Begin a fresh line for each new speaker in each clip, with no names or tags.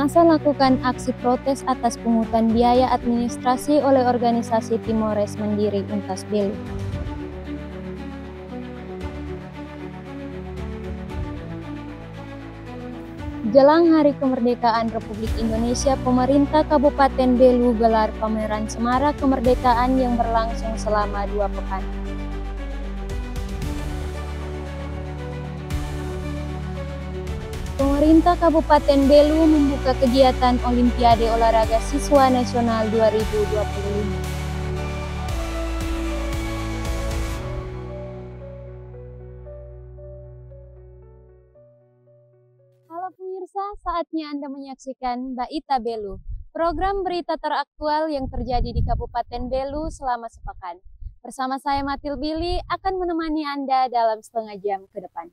massa lakukan aksi protes atas pungutan biaya administrasi oleh organisasi Timores Mandiri Untas Belu. Jelang Hari Kemerdekaan Republik Indonesia, pemerintah Kabupaten Belu gelar pameran Semarak Kemerdekaan yang berlangsung selama 2 pekan. Pemerintah Kabupaten Belu membuka kegiatan Olimpiade Olahraga Siswa Nasional 2025. Halo pemirsa, saatnya Anda menyaksikan Baita Belu, program berita teraktual yang terjadi di Kabupaten Belu selama sepekan. Bersama saya Matil Billy akan menemani Anda dalam setengah jam ke depan.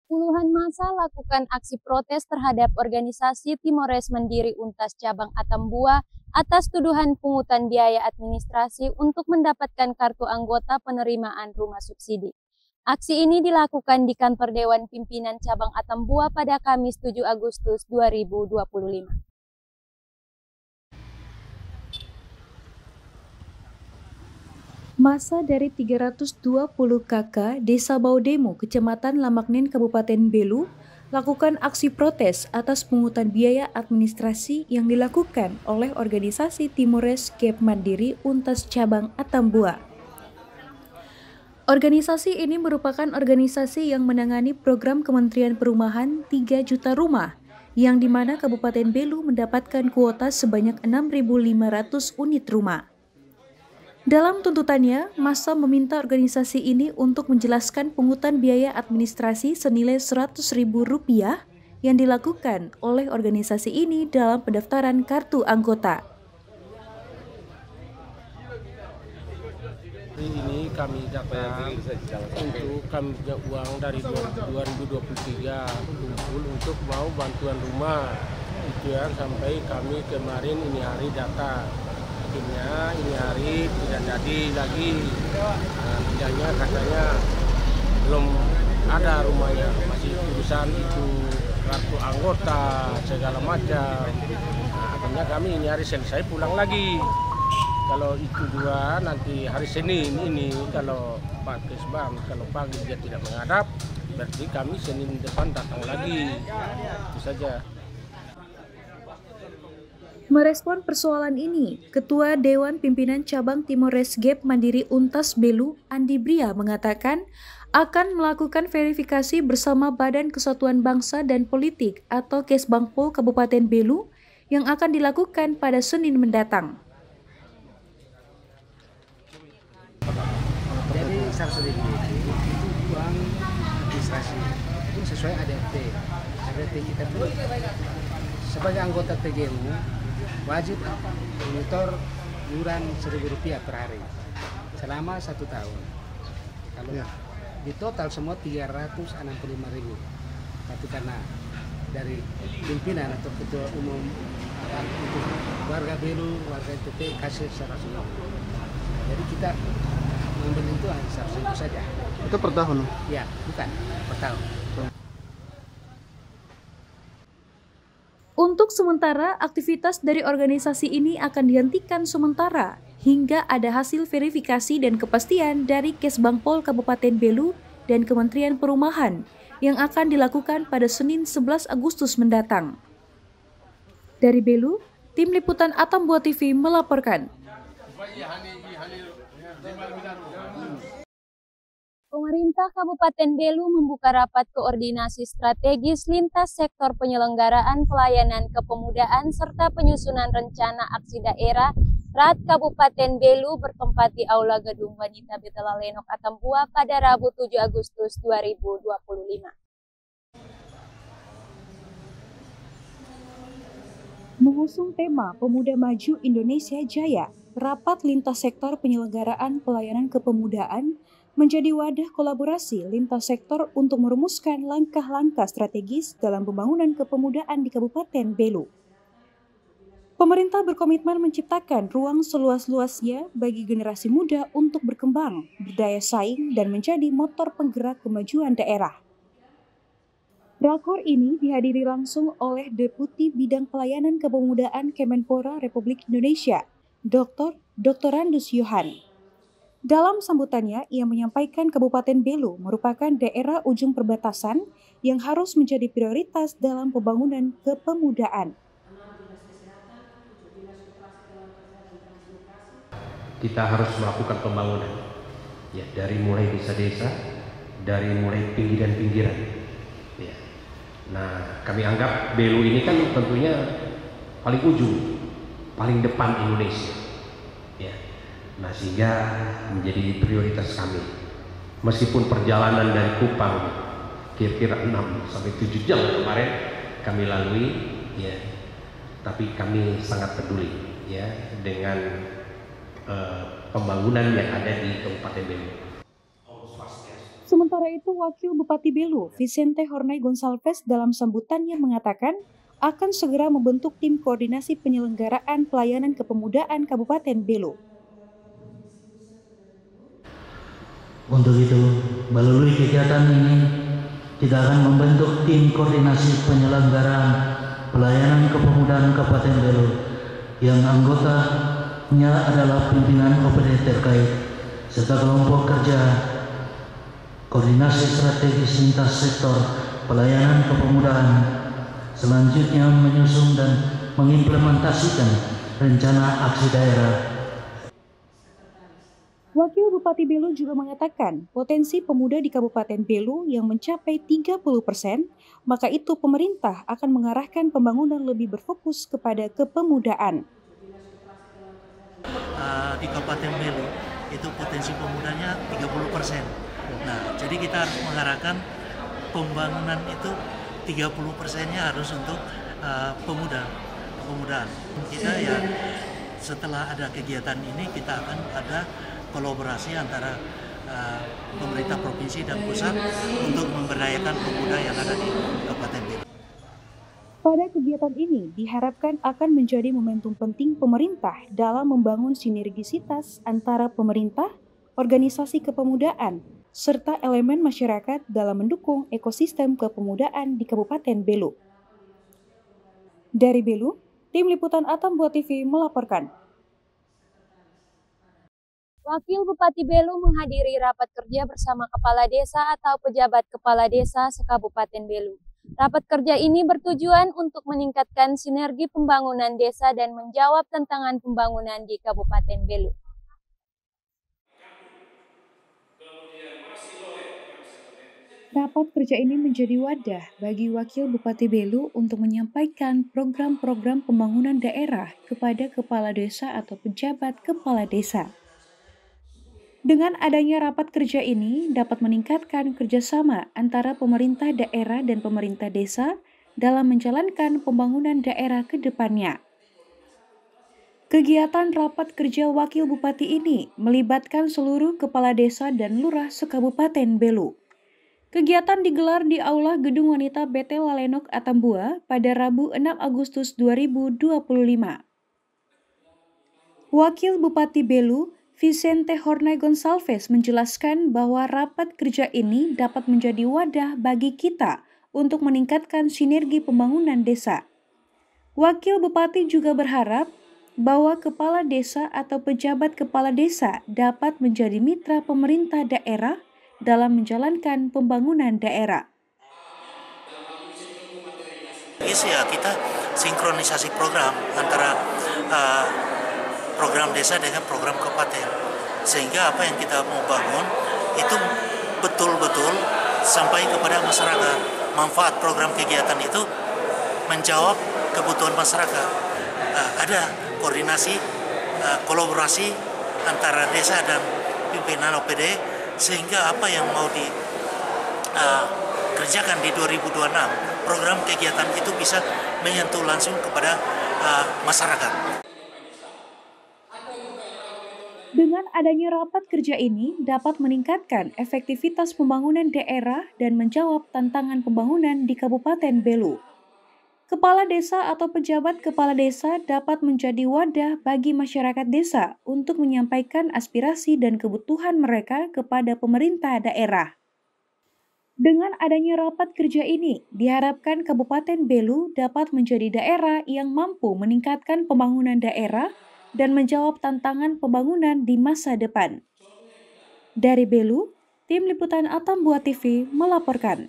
Puluhan massa lakukan aksi protes terhadap organisasi Timores Mandiri Untas Cabang Atambua atas tuduhan pungutan biaya administrasi untuk mendapatkan kartu anggota penerimaan rumah subsidi. Aksi ini dilakukan di kantor Dewan Pimpinan Cabang Atambua pada Kamis 7 Agustus 2025.
Massa dari 320 KK Desa Baudemo, Kecamatan Lamaknen, Kabupaten Belu, lakukan aksi protes atas pungutan biaya administrasi yang dilakukan oleh organisasi Timores Gep Mandiri Untas Cabang Atambua. Organisasi ini merupakan organisasi yang menangani program Kementerian Perumahan 3 juta rumah, yang dimana Kabupaten Belu mendapatkan kuota sebanyak 6.500 unit rumah. Dalam tuntutannya, massa meminta organisasi ini untuk menjelaskan pungutan biaya administrasi senilai Rp100.000 yang dilakukan oleh organisasi ini dalam pendaftaran kartu anggota.
Ini kami datang untuk kami punya uang dari 2023 kumpul untuk mau bantuan rumah. Itu ya, sampai kami kemarin ini hari datang. Akhirnya ini hari tidak jadi lagi. Tidaknya katanya belum ada rumahnya, masih urusan itu kartu anggota segala macam. Akhirnya kami ini hari selesai pulang lagi. Kalau itu juga nanti hari Senin ini kalau Pak Kesbang kalau pagi dia tidak menghadap, berarti kami Senin depan datang lagi. Itu saja.
Merespon persoalan ini, Ketua Dewan Pimpinan Cabang Timores Gep Mandiri Untas Belu, Andi Bria, mengatakan akan melakukan verifikasi bersama Badan Kesatuan Bangsa dan Politik atau Kesbangpol Kabupaten Belu yang akan dilakukan pada Senin mendatang.
Jadi 100.000 itu uang administrasi, itu sesuai ADRT. ADRT kita tuh sebagai anggota TGU wajib menyetor iuran Rp1.000 per hari selama 1 tahun. Kalau di total semua 365.000, tapi karena dari pimpinan atau ketua umum untuk warga Belu, warga NTT kasih 100.000. Jadi kita mengambil itu hanya 100.000 saja.
Itu per tahun?
Ya, bukan per tahun.
Untuk sementara, aktivitas dari organisasi ini akan dihentikan sementara hingga ada hasil verifikasi dan kepastian dari Kesbangpol Kabupaten Belu dan Kementerian Perumahan yang akan dilakukan pada Senin 11 Agustus mendatang. Dari Belu, tim liputan Atambua TV melaporkan.
Pemerintah Kabupaten Belu membuka rapat koordinasi strategis lintas sektor penyelenggaraan pelayanan kepemudaan serta penyusunan rencana aksi daerah RAT Kabupaten Belu bertempat di Aula Gedung Wanita Betela Lenok Atambua pada Rabu 7 Agustus 2025.
Mengusung tema Pemuda Maju Indonesia Jaya, rapat lintas sektor penyelenggaraan pelayanan kepemudaan menjadi wadah kolaborasi lintas sektor untuk merumuskan langkah-langkah strategis dalam pembangunan kepemudaan di Kabupaten Belu. Pemerintah berkomitmen menciptakan ruang seluas-luasnya bagi generasi muda untuk berkembang, berdaya saing, dan menjadi motor penggerak kemajuan daerah. Rakor ini dihadiri langsung oleh Deputi Bidang Pelayanan Kepemudaan Kemenpora Republik Indonesia, Dr. Randus Yohan. Dalam sambutannya, ia menyampaikan Kabupaten Belu merupakan daerah ujung perbatasan yang harus menjadi prioritas dalam pembangunan kepemudaan.
Kita harus melakukan pembangunan, ya, dari mulai desa-desa, dari mulai pinggiran-pinggiran. Ya. Nah, kami anggap Belu ini kan tentunya paling ujung, paling depan Indonesia. Ya. Nah, sehingga menjadi prioritas kami. Meskipun perjalanan dari Kupang kira-kira 6-7 jam kemarin kami lalui, ya, tapi kami sangat peduli, ya, dengan pembangunan yang ada di Kabupaten Belu.
Sementara itu, Wakil Bupati Belu, Vicente Hornay Gonsalves, dalam sambutannya mengatakan akan segera membentuk tim koordinasi penyelenggaraan pelayanan kepemudaan Kabupaten Belu.
Untuk itu, melalui kegiatan ini, kita akan membentuk tim koordinasi penyelenggaraan pelayanan kepemudaan Kabupaten Belu yang anggotanya adalah pimpinan OPD terkait serta kelompok kerja koordinasi strategis lintas sektor pelayanan kepemudaan, selanjutnya menyusun dan mengimplementasikan rencana aksi daerah.
Wakil Bupati Belu juga mengatakan potensi pemuda di Kabupaten Belu yang mencapai 30%, maka itu pemerintah akan mengarahkan pembangunan lebih berfokus kepada kepemudaan.
Di Kabupaten Belu itu potensi pemudanya 30%. Nah, jadi kita harus mengarahkan pembangunan itu 30%-nya harus untuk kepemudaan. Kita ya setelah ada kegiatan ini kita akan ada kolaborasi antara pemerintah provinsi dan pusat untuk memberdayakan pemuda yang ada di Kabupaten Belu.
Pada kegiatan ini diharapkan akan menjadi momentum penting pemerintah dalam membangun sinergisitas antara pemerintah, organisasi kepemudaan, serta elemen masyarakat dalam mendukung ekosistem kepemudaan di Kabupaten Belu. Dari Belu, tim liputan Atambua TV melaporkan.
Wakil Bupati Belu menghadiri rapat kerja bersama Kepala Desa atau pejabat Kepala Desa se-Kabupaten Belu. Rapat kerja ini bertujuan untuk meningkatkan sinergi pembangunan desa dan menjawab tantangan pembangunan di Kabupaten Belu.
Rapat kerja ini menjadi wadah bagi Wakil Bupati Belu untuk menyampaikan program-program pembangunan daerah kepada Kepala Desa atau pejabat Kepala Desa. Dengan adanya rapat kerja ini dapat meningkatkan kerjasama antara pemerintah daerah dan pemerintah desa dalam menjalankan pembangunan daerah ke depannya. Kegiatan rapat kerja Wakil Bupati ini melibatkan seluruh kepala desa dan lurah se-Kabupaten Belu. Kegiatan digelar di Aula Gedung Wanita BT Lalenok Atambua pada Rabu 6 Agustus 2025. Wakil Bupati Belu, Vicente Hornay Gonsalves, menjelaskan bahwa rapat kerja ini dapat menjadi wadah bagi kita untuk meningkatkan sinergi pembangunan desa. Wakil Bupati juga berharap bahwa kepala desa atau pejabat kepala desa dapat menjadi mitra pemerintah daerah dalam menjalankan pembangunan daerah.
Ya, kita sinkronisasi program antara program desa dengan program kabupaten, sehingga apa yang kita mau bangun itu betul-betul sampai kepada masyarakat. Manfaat program kegiatan itu menjawab kebutuhan masyarakat. Ada koordinasi, kolaborasi antara desa dan pimpinan OPD, sehingga apa yang mau dikerjakan di 2026 program kegiatan itu bisa menyentuh langsung kepada masyarakat.
Dengan adanya rapat kerja ini dapat meningkatkan efektivitas pembangunan daerah dan menjawab tantangan pembangunan di Kabupaten Belu. Kepala desa atau pejabat kepala desa dapat menjadi wadah bagi masyarakat desa untuk menyampaikan aspirasi dan kebutuhan mereka kepada pemerintah daerah. Dengan adanya rapat kerja ini, diharapkan Kabupaten Belu dapat menjadi daerah yang mampu meningkatkan pembangunan daerah dan menjawab tantangan pembangunan di masa depan. Dari Belu, Tim Liputan Atambua TV melaporkan.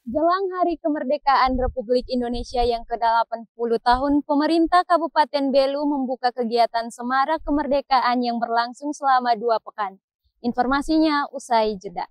Jelang Hari Kemerdekaan Republik Indonesia yang ke-80 tahun, pemerintah Kabupaten Belu membuka kegiatan Semarak Kemerdekaan yang berlangsung selama 2 pekan. Informasinya usai jeda.